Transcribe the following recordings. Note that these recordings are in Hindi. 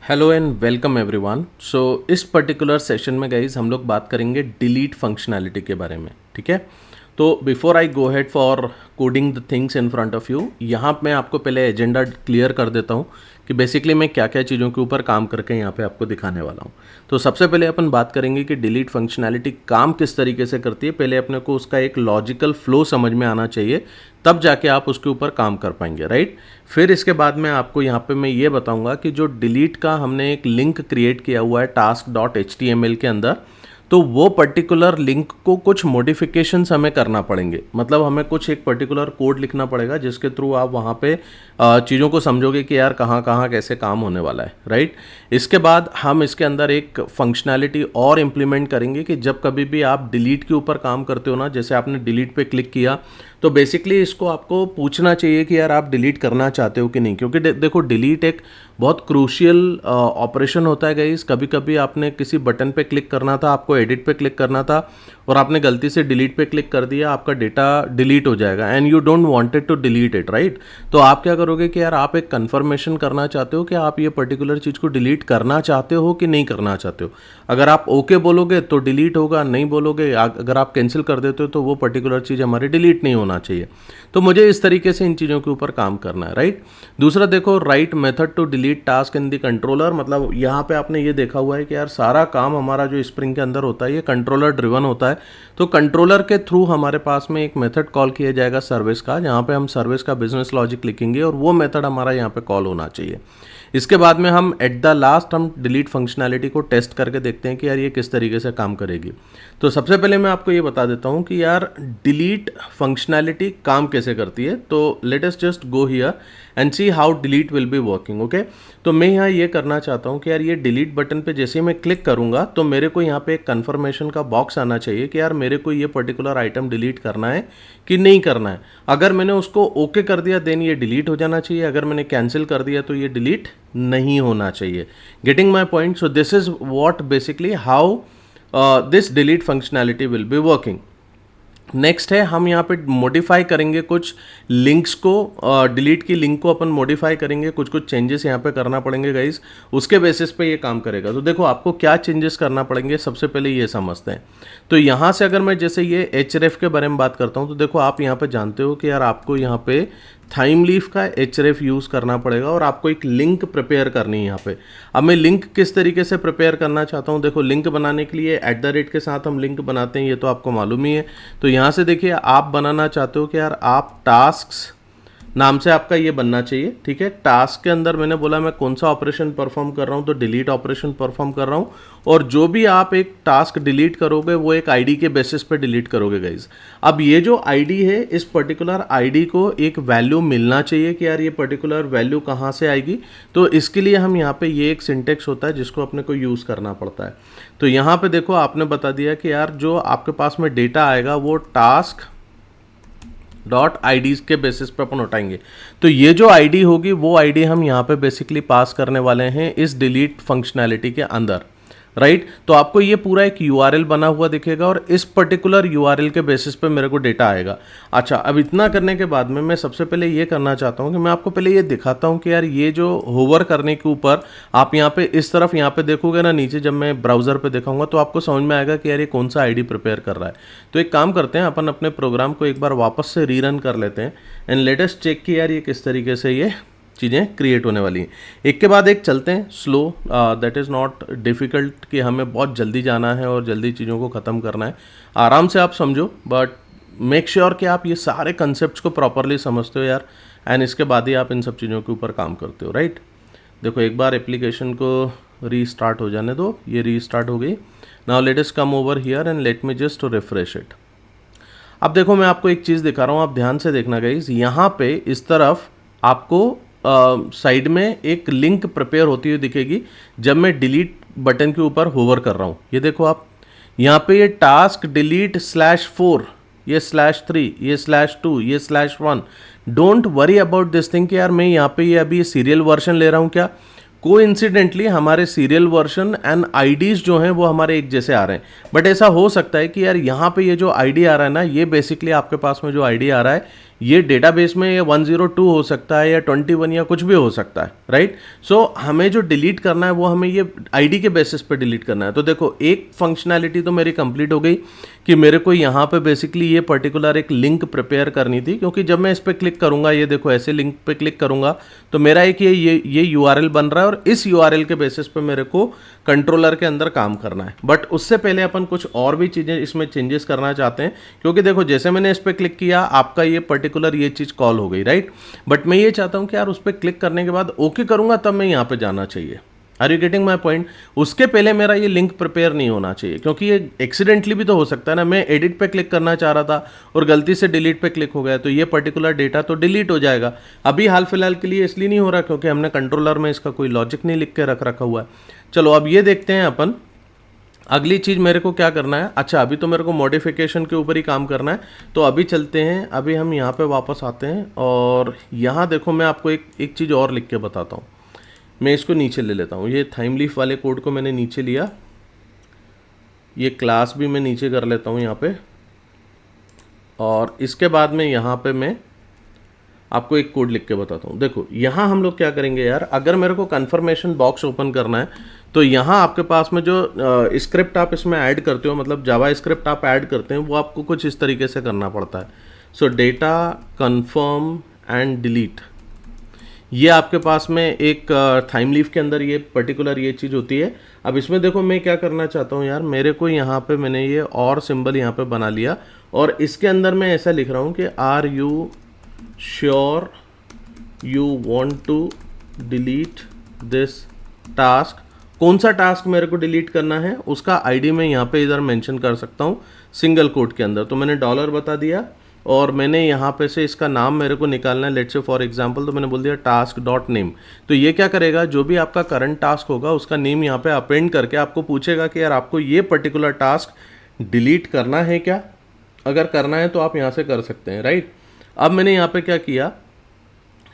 Hello and welcome everyone. So इस पर्टिकुलर सेशन में गाइज हम लोग बात करेंगे डिलीट फंक्शनैलिटी के बारे में। ठीक है, तो before I go head for coding the things in front of you, यहाँ मैं आपको पहले एजेंडा क्लियर कर देता हूँ कि बेसिकली मैं क्या क्या चीज़ों के ऊपर काम करके यहाँ पे आपको दिखाने वाला हूँ। तो सबसे पहले अपन बात करेंगे कि डिलीट फंक्शनैलिटी काम किस तरीके से करती है। पहले अपने को उसका एक लॉजिकल फ्लो समझ में आना चाहिए, तब जाके आप उसके ऊपर काम कर पाएंगे, राइट। फिर इसके बाद में आपको यहाँ पे मैं ये बताऊँगा कि जो डिलीट का हमने एक लिंक क्रिएट किया हुआ है task.html के अंदर, तो वो पर्टिकुलर लिंक को कुछ मॉडिफिकेशंस हमें करना पड़ेंगे। मतलब हमें कुछ एक पर्टिकुलर कोड लिखना पड़ेगा जिसके थ्रू आप वहाँ पे चीज़ों को समझोगे कि यार कहाँ कहाँ कैसे काम होने वाला है, राइट। इसके बाद हम इसके अंदर एक फंक्शनैलिटी और इम्प्लीमेंट करेंगे कि जब कभी भी आप डिलीट के ऊपर काम करते हो ना, जैसे आपने डिलीट पे क्लिक किया तो बेसिकली इसको आपको पूछना चाहिए कि यार आप डिलीट करना चाहते हो कि नहीं, क्योंकि देखो डिलीट एक बहुत क्रूशियल ऑपरेशन होता है गाइस। कभी कभी आपने किसी बटन पे क्लिक करना था, आपको एडिट पे क्लिक करना था और आपने गलती से डिलीट पे क्लिक कर दिया, आपका डेटा डिलीट हो जाएगा and you don't wanted to delete it, right. तो आप क्या करोगे कि यार आप एक कंफर्मेशन करना चाहते हो कि आप ये पर्टिकुलर चीज़ को डिलीट करना चाहते हो कि नहीं करना चाहते हो। अगर आप ओके बोलोगे तो डिलीट होगा, नहीं बोलोगे अगर आप कैंसिल कर देते हो तो वो पर्टिकुलर चीज़ हमारी डिलीट नहीं होना चाहिए। तो मुझे इस तरीके से इन चीज़ों के ऊपर काम करना है, राइट। दूसरा देखो, write method to delete task in the controller. मतलब यहाँ पे आपने ये देखा हुआ है कि यार सारा काम हमारा जो स्प्रिंग के अंदर होता है ये कंट्रोलर ड्रिवन होता है। तो कंट्रोलर के थ्रू हमारे पास में एक मेथड कॉल किया जाएगा सर्विस का, जहाँ पे हम सर्विस का बिजनेस लॉजिक लिखेंगे और वो मेथड हमारा यहाँ पे कॉल होना चाहिए। इसके बाद में हम एट द लास्ट हम डिलीट फंक्शनैलिटी को टेस्ट करके देखते हैं कि यार ये किस तरीके से काम करेगी। तो सबसे पहले मैं आपको ये बता देता हूँ कि यार डिलीट फंक्शनैलिटी काम कैसे करती है। तो let us just go here and see how delete will be working. Okay, तो मैं यहाँ ये करना चाहता हूँ कि यार ये डिलीट बटन पे जैसे ही मैं क्लिक करूँगा तो मेरे को यहाँ पे एक कन्फर्मेशन का बॉक्स आना चाहिए कि यार मेरे को ये पर्टिकुलर आइटम डिलीट करना है कि नहीं करना है। अगर मैंने उसको ओके कर दिया देन ये डिलीट हो जाना चाहिए, अगर मैंने कैंसिल कर दिया तो ये डिलीट नहीं होना चाहिए। Getting my point? So this is what basically how this delete functionality will be working. Next है हम यहाँ पे मॉडिफाई करेंगे कुछ लिंक्स को, डिलीट की लिंक को अपन मॉडिफाई करेंगे, कुछ कुछ चेंजेस यहाँ पे करना पड़ेंगे गाइज, उसके बेसिस पे ये काम करेगा। तो देखो आपको क्या चेंजेस करना पड़ेंगे सबसे पहले ये समझते हैं। तो यहाँ से अगर मैं जैसे ये href के बारे में बात करता हूँ तो देखो आप यहाँ पे जानते हो कि यार आपको यहाँ पे थाइम लीफ का href यूज़ करना पड़ेगा और आपको एक लिंक प्रिपेयर करनी है यहाँ पे। अब मैं लिंक किस तरीके से प्रिपेयर करना चाहता हूँ, देखो लिंक बनाने के लिए @ के साथ हम लिंक बनाते हैं, ये तो आपको मालूम ही है। तो यहाँ से देखिए आप बनाना चाहते हो कि यार आप टास्क्स नाम से आपका ये बनना चाहिए, ठीक है। टास्क के अंदर मैंने बोला मैं कौन सा ऑपरेशन परफॉर्म कर रहा हूँ, तो डिलीट ऑपरेशन परफॉर्म कर रहा हूँ और जो भी आप एक टास्क डिलीट करोगे वो एक आईडी के बेसिस पे डिलीट करोगे गाइज। अब ये जो आईडी है, इस पर्टिकुलर आईडी को एक वैल्यू मिलना चाहिए कि यार ये पर्टिकुलर वैल्यू कहाँ से आएगी। तो इसके लिए हम यहाँ पे ये एक सिंटेक्स होता है जिसको अपने को यूज़ करना पड़ता है। तो यहाँ पे देखो आपने बता दिया कि यार जो आपके पास में डेटा आएगा वो टास्क .id के बेसिस पे अपन उठाएंगे। तो ये जो आईडी होगी वो आईडी हम यहाँ पे बेसिकली पास करने वाले हैं इस डिलीट फंक्शनैलिटी के अंदर, राइट। तो आपको ये पूरा एक URL बना हुआ दिखेगा और इस पर्टिकुलर URL के बेसिस पे मेरे को डेटा आएगा। अच्छा, अब इतना करने के बाद में मैं सबसे पहले ये करना चाहता हूँ कि मैं आपको पहले ये दिखाता हूँ कि यार ये जो होवर करने के ऊपर आप यहाँ पे इस तरफ यहाँ पे देखोगे ना, नीचे जब मैं ब्राउज़र पे दिखाऊंगा तो आपको समझ में आएगा कि यार ये कौन सा आईडी प्रिपेयर कर रहा है। तो एक काम करते हैं, अपन अपने प्रोग्राम को एक बार वापस से रीरन कर लेते हैं एंड लेट अस चेक कि यार ये किस तरीके से ये चीज़ें क्रिएट होने वाली हैं। एक के बाद एक चलते हैं slow, that is not difficult कि हमें बहुत जल्दी जाना है और जल्दी चीज़ों को ख़त्म करना है। आराम से आप समझो, बट मेक श्योर कि आप ये सारे कंसेप्ट को प्रॉपरली समझते हो यार, एंड इसके बाद ही आप इन सब चीज़ों के ऊपर काम करते हो, राइट। देखो एक बार एप्लीकेशन को रीस्टार्ट हो जाने दो, ये रीस्टार्ट हो गई। Now let us come over here and let me just refresh it. अब देखो मैं आपको एक चीज़ दिखा रहा हूँ, आप ध्यान से देखना गाइस। यहाँ पे इस तरफ आपको साइड में एक लिंक प्रिपेयर होती हुई दिखेगी जब मैं डिलीट बटन के ऊपर होवर कर रहा हूँ। ये देखो आप यहाँ पे ये टास्क डिलीट /4, ये /3, ये /2, ये /1। Don't worry about this thing कि यार मैं यहाँ पे ये अभी सीरियल वर्जन ले रहा हूँ क्या। कोइंसिडेंटली हमारे सीरियल वर्जन एंड आईडीज़ जो हैं वो हमारे एक जैसे आ रहे हैं, बट ऐसा हो सकता है कि यार यहाँ पे ये जो आईडी आ रहा है ना, ये बेसिकली आपके पास में जो आईडी आ रहा है ये डेटाबेस में ये 102 हो सकता है या 21 या कुछ भी हो सकता है, राइट। सो हमें जो डिलीट करना है वो हमें ये आईडी के बेसिस पे डिलीट करना है। तो देखो एक फंक्शनैलिटी तो मेरी कंप्लीट हो गई कि मेरे को यहाँ पे बेसिकली ये पर्टिकुलर एक लिंक प्रिपेयर करनी थी, क्योंकि जब मैं इस पर क्लिक करूँगा, ये देखो ऐसे लिंक पे क्लिक करूँगा तो मेरा एक ये यूआरएल बन रहा है और इस यूआरएल के बेसिस पे मेरे को कंट्रोलर के अंदर काम करना है। बट उससे पहले अपन कुछ और भी चीज़ें इसमें चेंजेस करना चाहते हैं, क्योंकि देखो जैसे मैंने इस पर क्लिक किया आपका ये पर्टिकुलर ये चीज़ कॉल हो गई, राइट। बट मैं ये चाहता हूँ कि यार उस पर क्लिक करने के बाद ओके करूँगा तब मैं यहाँ पर जाना चाहिए। Are you getting my point? उसके पहले मेरा ये लिंक प्रिपेयर नहीं होना चाहिए, क्योंकि ये एक्सीडेंटली भी तो हो सकता है ना, मैं एडिट पे क्लिक करना चाह रहा था और गलती से डिलीट पे क्लिक हो गया तो ये पर्टिकुलर डेटा तो डिलीट हो जाएगा। अभी हाल फिलहाल के लिए इसलिए नहीं हो रहा क्योंकि हमने कंट्रोलर में इसका कोई लॉजिक नहीं लिख के रखा हुआ है। चलो अब ये देखते हैं अपन अगली चीज़ मेरे को क्या करना है। अच्छा अभी तो मेरे को मॉडिफिकेशन के ऊपर ही काम करना है, तो अभी चलते हैं, अभी हम यहाँ पे वापस आते हैं और यहाँ देखो मैं आपको एक चीज़ और लिख के बताता हूँ। मैं इसको नीचे ले लेता हूँ, ये थाइम लीफ वाले कोड को मैंने नीचे लिया, ये क्लास भी मैं नीचे कर लेता हूँ यहाँ पे, और इसके बाद में यहाँ पे मैं आपको एक कोड लिख के बताता हूँ। देखो यहाँ हम लोग क्या करेंगे यार, अगर मेरे को कन्फर्मेशन बॉक्स ओपन करना है तो यहाँ आपके पास में जो स्क्रिप्ट आप इसमें ऐड करते हो, मतलब जावा स्क्रिप्ट आप ऐड करते हैं, वो आपको कुछ इस तरीके से करना पड़ता है। सो डेटा कन्फर्म एंड डिलीट, ये आपके पास में एक थाइम लीफ के अंदर ये पर्टिकुलर ये चीज़ होती है। अब इसमें देखो मैं क्या करना चाहता हूँ यार, मेरे को यहाँ पे मैंने ये और सिंबल यहाँ पे बना लिया और इसके अंदर मैं ऐसा लिख रहा हूँ कि are you sure you want to delete this task. कौन सा टास्क मेरे को डिलीट करना है उसका आईडी मैं यहाँ पे इधर मेंशन कर सकता हूँ सिंगल कोट के अंदर। तो मैंने डॉलर बता दिया और मैंने यहाँ पे से इसका नाम मेरे को निकालना है, लेट्स से फॉर एग्जांपल, तो मैंने बोल दिया टास्क डॉट नेम। तो ये क्या करेगा, जो भी आपका करंट टास्क होगा उसका नेम यहाँ पे अपेंड करके आपको पूछेगा कि यार आपको ये पर्टिकुलर टास्क डिलीट करना है क्या। अगर करना है तो आप यहाँ से कर सकते हैं, राइट। अब मैंने यहाँ पे क्या किया,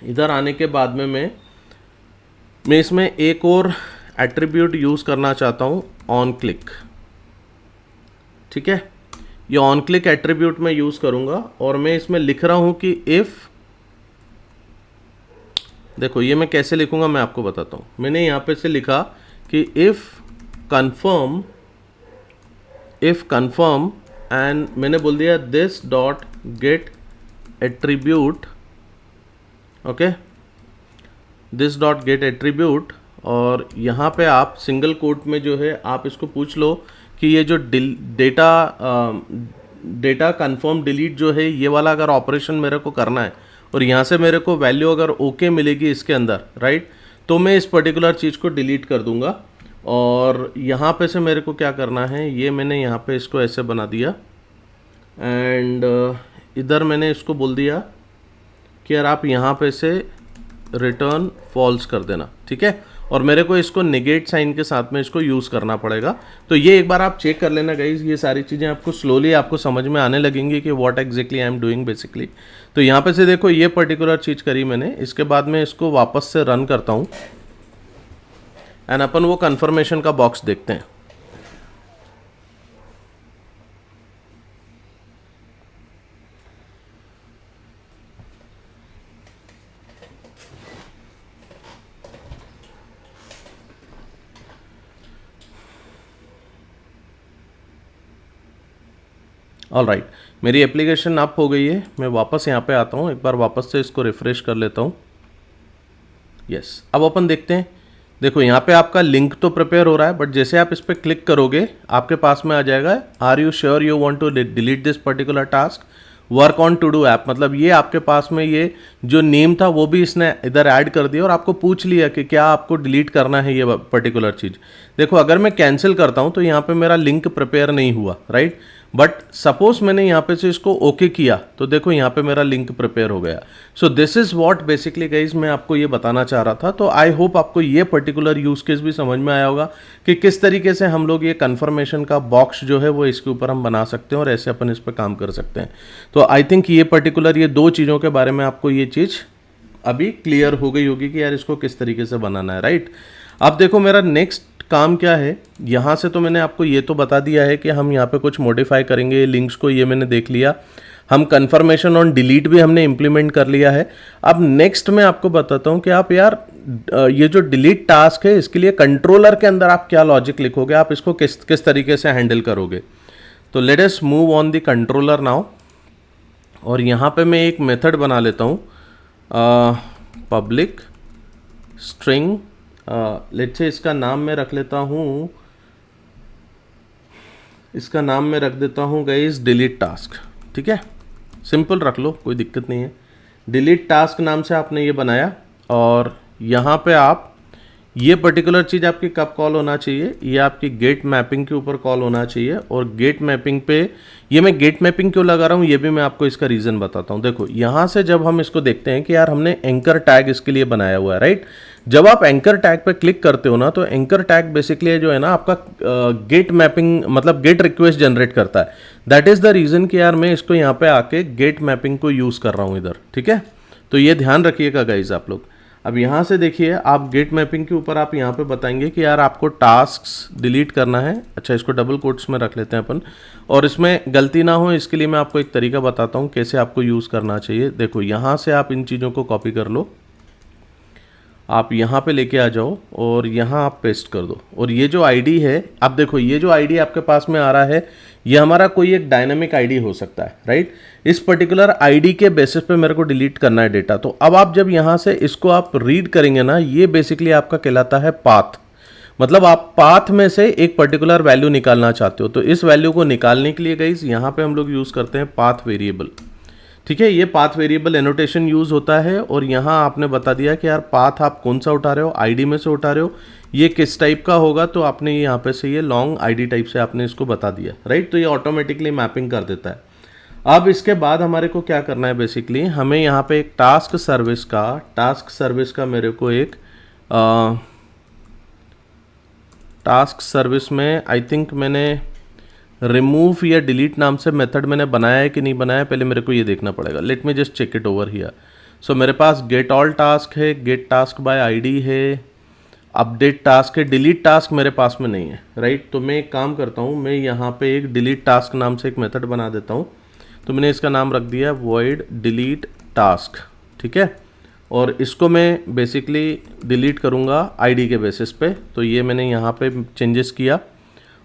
इधर आने के बाद में मैं इसमें एक और एट्रीब्यूट यूज़ करना चाहता हूँ, ऑन क्लिक। ठीक है, ये ऑन क्लिक एट्रीब्यूट मैं यूज़ करूँगा और मैं इसमें लिख रहा हूँ कि इफ़, देखो ये मैं कैसे लिखूँगा मैं आपको बताता हूँ। मैंने यहाँ पे से लिखा कि इफ़ कन्फर्म एंड मैंने बोल दिया this dot gate attribute, okay, this dot gate attribute. और यहाँ पे आप सिंगल कोट में जो है आप इसको पूछ लो कि ये जो डेटा कन्फर्म डिलीट जो है ये वाला अगर ऑपरेशन मेरे को करना है और यहाँ से मेरे को वैल्यू अगर ओके मिलेगी इसके अंदर, राइट, तो मैं इस पर्टिकुलर चीज़ को डिलीट कर दूंगा। और यहाँ पे से मेरे को क्या करना है, ये मैंने यहाँ पे इसको ऐसे बना दिया एंड इधर मैंने इसको बोल दिया कि यार आप यहाँ पे से रिटर्न फॉल्स कर देना, ठीक है। और मेरे को इसको नेगेट साइन के साथ में इसको यूज़ करना पड़ेगा। तो ये एक बार आप चेक कर लेना गाइज, ये सारी चीज़ें आपको स्लोली आपको समझ में आने लगेंगी कि what exactly I am doing basically. तो यहाँ पे से देखो ये पर्टिकुलर चीज़ करी मैंने, इसके बाद में इसको वापस से रन करता हूँ एंड अपन वो कन्फर्मेशन का बॉक्स देखते हैं। ऑल राइट, मेरी एप्लीकेशन अप हो गई है। मैं वापस यहाँ पे आता हूँ, एक बार वापस से इसको रिफ़्रेश कर लेता हूँ। यस, अब अपन देखते हैं। देखो यहाँ पे आपका लिंक तो प्रिपेयर हो रहा है, बट जैसे आप इस पर क्लिक करोगे आपके पास में आ जाएगा are you sure you want to delete this particular task, work on to do app. मतलब ये आपके पास में ये जो नेम था वो भी इसने इधर ऐड कर दिया और आपको पूछ लिया कि क्या आपको डिलीट करना है ये पर्टिकुलर चीज़। देखो अगर मैं कैंसिल करता हूँ तो यहाँ पे मेरा लिंक प्रिपेयर नहीं हुआ, राइट। बट सपोज मैंने यहाँ पे से इसको ओके किया तो देखो यहाँ पे मेरा लिंक प्रिपेयर हो गया। So this is what basically guys मैं आपको ये बताना चाह रहा था। तो आई होप आपको ये पर्टिकुलर यूज़ केस भी समझ में आया होगा कि किस तरीके से हम लोग ये कन्फर्मेशन का बॉक्स जो है वो इसके ऊपर हम बना सकते हैं और ऐसे अपन इस पर काम कर सकते हैं। तो आई थिंक ये पर्टिकुलर ये दो चीज़ों के बारे में आपको ये चीज़ अभी क्लियर हो गई होगी कि यार इसको किस तरीके से बनाना है, राइट। अब देखो मेरा नेक्स्ट काम क्या है, यहाँ से तो मैंने आपको ये तो बता दिया है कि हम यहाँ पे कुछ मॉडिफाई करेंगे लिंक्स को, ये मैंने देख लिया। हम कन्फर्मेशन ऑन डिलीट भी हमने इम्प्लीमेंट कर लिया है। अब नेक्स्ट मैं आपको बताता हूँ कि आप यार ये जो डिलीट टास्क है इसके लिए कंट्रोलर के अंदर आप क्या लॉजिक लिखोगे, आप इसको किस किस तरीके से हैंडल करोगे। तो let us move on the controller now, और यहाँ पे मैं एक मेथड बना लेता हूँ, पब्लिक स्ट्रिंग, लेट्स से इसका नाम मैं रख लेता हूँ, इसका नाम मैं रख देता हूँ गाइस डिलीट टास्क। ठीक है, सिंपल रख लो, कोई दिक्कत नहीं है। डिलीट टास्क नाम से आपने ये बनाया, और यहाँ पे आप ये पर्टिकुलर चीज़ आपकी कब कॉल होना चाहिए, ये आपकी गेट मैपिंग के ऊपर कॉल होना चाहिए। और गेट मैपिंग पे, ये मैं गेट मैपिंग क्यों लगा रहा हूँ ये भी मैं आपको इसका रीज़न बताता हूँ। देखो यहाँ से जब हम इसको देखते हैं कि यार हमने एंकर टैग इसके लिए बनाया हुआ है, राइट। जब आप एंकर टैग पे क्लिक करते हो ना, तो एंकर टैग बेसिकली जो है ना आपका गेट मैपिंग मतलब गेट रिक्वेस्ट जनरेट करता है। दैट इज़ द रीज़न कि यार मैं इसको यहाँ पे आके गेट मैपिंग को यूज़ कर रहा हूँ इधर। ठीक है, तो ये ध्यान रखिएगा गाइज आप लोग। अब यहाँ से देखिए, आप गेट मैपिंग के ऊपर आप यहाँ पे बताएंगे कि यार आपको टास्क्स डिलीट करना है। अच्छा, इसको डबल कोट्स में रख लेते हैं अपन, और इसमें गलती ना हो इसके लिए मैं आपको एक तरीका बताता हूँ कैसे आपको यूज़ करना चाहिए। देखो यहाँ से आप इन चीज़ों को कॉपी कर लो, आप यहाँ पे लेके आ जाओ और यहाँ आप पेस्ट कर दो। और ये जो आईडी है, आप देखो ये जो आईडी आपके पास में आ रहा है, ये हमारा कोई एक डायनामिक आईडी हो सकता है, राइट। इस पर्टिकुलर आईडी के बेसिस पे मेरे को डिलीट करना है डेटा। तो अब आप जब यहाँ से इसको आप रीड करेंगे ना, ये बेसिकली आपका कहलाता है पाथ। मतलब आप पाथ में से एक पर्टिकुलर वैल्यू निकालना चाहते हो, तो इस वैल्यू को निकालने के लिए गाइस यहाँ पे हम लोग यूज़ करते हैं पाथ वेरिएबल। ठीक है, ये पाथ वेरिएबल एनोटेशन यूज़ होता है, और यहाँ आपने बता दिया कि यार पाथ आप कौन सा उठा रहे हो, आईडी में से उठा रहे हो, ये किस टाइप का होगा, तो आपने यहाँ पे से ये लॉन्ग आईडी टाइप से आपने इसको बता दिया, राइट। तो ये ऑटोमेटिकली मैपिंग कर देता है। अब इसके बाद हमारे को क्या करना है, बेसिकली हमें यहाँ पे एक टास्क सर्विस का मेरे को एक टास्क सर्विस में आई थिंक मैंने रिमूव या डिलीट नाम से मेथड मैंने बनाया है कि नहीं बनाया, पहले मेरे को ये देखना पड़ेगा। Let me just check it over here. So मेरे पास गेट ऑल टास्क है, गेट टास्क बाय आईडी है, अपडेट टास्क है, डिलीट टास्क मेरे पास में नहीं है, राइट। तो मैं एक काम करता हूँ, मैं यहाँ पे एक डिलीट टास्क नाम से एक मेथड बना देता हूँ। तो मैंने इसका नाम रख दिया वॉइड डिलीट टास्क। ठीक है, और इसको मैं बेसिकली डिलीट करूँगा आईडी के बेसिस पे। तो ये मैंने यहाँ पे चेंजेस किया,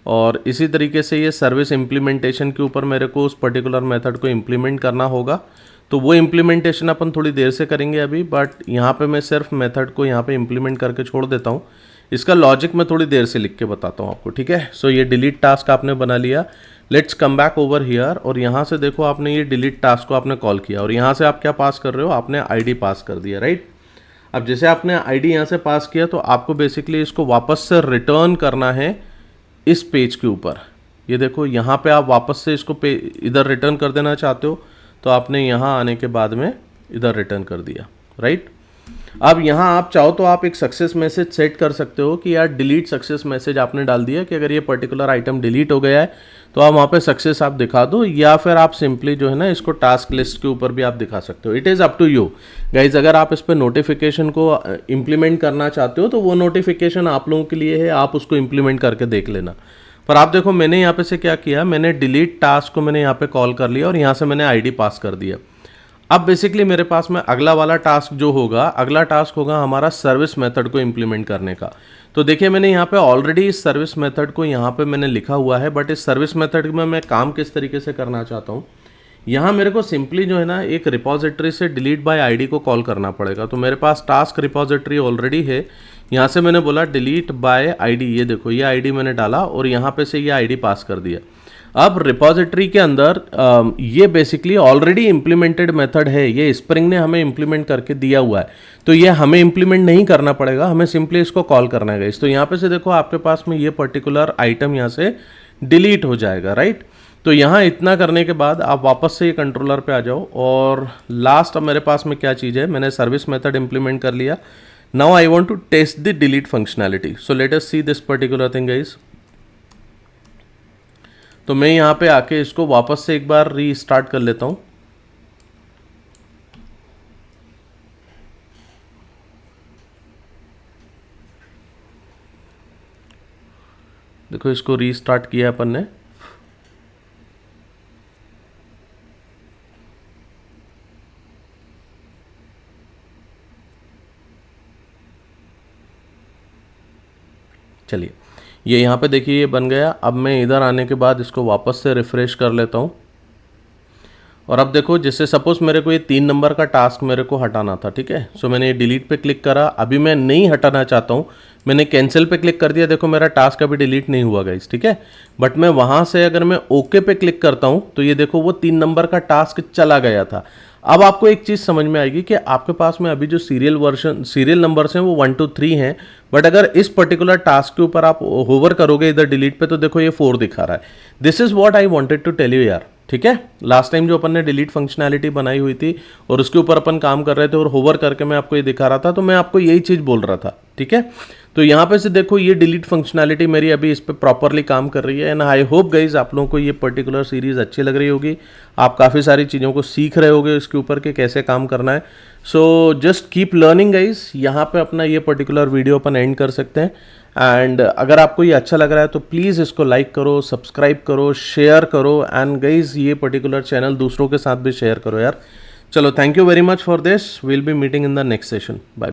और इसी तरीके से ये सर्विस इम्प्लीमेंटेशन के ऊपर मेरे को उस पर्टिकुलर मेथड को इम्प्लीमेंट करना होगा। तो वो इम्प्लीमेंटेशन अपन थोड़ी देर से करेंगे अभी, बट यहाँ पे मैं सिर्फ मेथड को यहाँ पे इम्प्लीमेंट करके छोड़ देता हूँ। इसका लॉजिक मैं थोड़ी देर से लिख के बताता हूँ आपको, ठीक है। सो ये डिलीट टास्क आपने बना लिया। Let's come back over here, और यहाँ से देखो आपने ये डिलीट टास्क को आपने कॉल किया, और यहाँ से आप क्या पास कर रहे हो, आपने आईडी पास कर दिया, राइट। अब जैसे आपने आईडी यहाँ से पास किया, तो आपको बेसिकली इसको वापस से रिटर्न करना है इस पेज के ऊपर। ये देखो यहाँ पे आप वापस से इसको इधर रिटर्न कर देना चाहते हो, तो आपने यहाँ आने के बाद में इधर रिटर्न कर दिया, राइट। अब यहाँ आप चाहो तो आप एक सक्सेस मैसेज सेट कर सकते हो कि यार डिलीट सक्सेस मैसेज आपने डाल दिया कि अगर ये पर्टिकुलर आइटम डिलीट हो गया है तो आप वहाँ पे सक्सेस आप दिखा दो, या फिर आप सिंपली जो है ना इसको टास्क लिस्ट के ऊपर भी आप दिखा सकते हो। It is up to you guys. अगर आप इस पर नोटिफिकेशन को इम्प्लीमेंट करना चाहते हो तो वो नोटिफिकेशन आप लोगों के लिए है, आप उसको इम्प्लीमेंट करके देख लेना। पर आप देखो मैंने यहाँ पे से क्या किया, मैंने डिलीट टास्क को मैंने यहाँ पे कॉल कर लिया और यहाँ से मैंने आईडी पास कर दिया। अब बेसिकली मेरे पास में अगला वाला टास्क जो होगा, अगला टास्क होगा हमारा सर्विस मेथड को इम्प्लीमेंट करने का। तो देखिए मैंने यहाँ पे ऑलरेडी इस सर्विस मेथड को यहाँ पे मैंने लिखा हुआ है, बट इस सर्विस मेथड में मैं काम किस तरीके से करना चाहता हूँ, यहाँ मेरे को सिंपली जो है ना एक रिपोजिटरी से डिलीट बाय आईडी को कॉल करना पड़ेगा। तो मेरे पास टास्क रिपोजिटरी ऑलरेडी है, यहाँ से मैंने बोला डिलीट बाय आईडी, ये देखो ये आईडी मैंने डाला और यहाँ पे से ये आईडी पास कर दिया। अब रिपोजिटरी के अंदर ये बेसिकली ऑलरेडी इम्प्लीमेंटेड मेथड है, ये स्प्रिंग ने हमें इम्प्लीमेंट करके दिया हुआ है, तो ये हमें इम्प्लीमेंट नहीं करना पड़ेगा, हमें सिंपली इसको कॉल करना है गाइस। तो यहाँ पे से देखो आपके पास में ये पर्टिकुलर आइटम यहाँ से डिलीट हो जाएगा, राइट। तो यहाँ इतना करने के बाद आप वापस से ये कंट्रोलर पे आ जाओ, और लास्ट अब मेरे पास में क्या चीज़ है, मैंने सर्विस मेथड इम्प्लीमेंट कर लिया। Now I want to test the delete functionality, so let us see this particular thing guys. तो मैं यहाँ पे आके इसको वापस से एक बार रीस्टार्ट कर लेता हूँ। देखो इसको रीस्टार्ट किया अपन ने। चलिए ये यहाँ पे देखिए ये बन गया। अब मैं इधर आने के बाद इसको वापस से रिफ़्रेश कर लेता हूँ और अब देखो जैसे सपोज़ मेरे को ये 3 नंबर का टास्क मेरे को हटाना था, ठीक है। सो मैंने ये डिलीट पे क्लिक करा, अभी मैं नहीं हटाना चाहता हूँ, मैंने कैंसिल पे क्लिक कर दिया, देखो मेरा टास्क अभी डिलीट नहीं हुआ गाइस, ठीक है। बट मैं वहाँ से अगर मैं ओके पे क्लिक करता हूँ तो ये देखो वो 3 नंबर का टास्क चला गया था। अब आपको एक चीज़ समझ में आएगी कि आपके पास में अभी जो सीरियल नंबर्स हैं वो 1 2 3 हैं, बट अगर इस पर्टिकुलर टास्क के ऊपर आप होवर करोगे इधर डिलीट पे तो देखो ये 4 दिखा रहा है। This is what I wanted to tell you यार, ठीक है। लास्ट टाइम जो अपन ने डिलीट फंक्शनैलिटी बनाई हुई थी और उसके ऊपर अपन काम कर रहे थे और होवर करके मैं आपको ये दिखा रहा था, तो मैं आपको यही चीज़ बोल रहा था, ठीक है। तो यहाँ पे से देखो ये डिलीट फंक्शनैलिटी मेरी अभी इस पर प्रॉपरली काम कर रही है एंड आई होप गाइज आप लोगों को ये पर्टिकुलर सीरीज़ अच्छी लग रही होगी, आप काफ़ी सारी चीज़ों को सीख रहे होगे इसके ऊपर के कैसे काम करना है। So just keep learning guys. यहाँ पे अपना ये पर्टिकुलर वीडियो अपन एंड कर सकते हैं एंड अगर आपको ये अच्छा लग रहा है तो प्लीज़ इसको लाइक करो, सब्सक्राइब करो, शेयर करो एंड गाइज ये पर्टिकुलर चैनल दूसरों के साथ भी शेयर करो यार। चलो thank you very much for this, will be meeting in the next session, bye.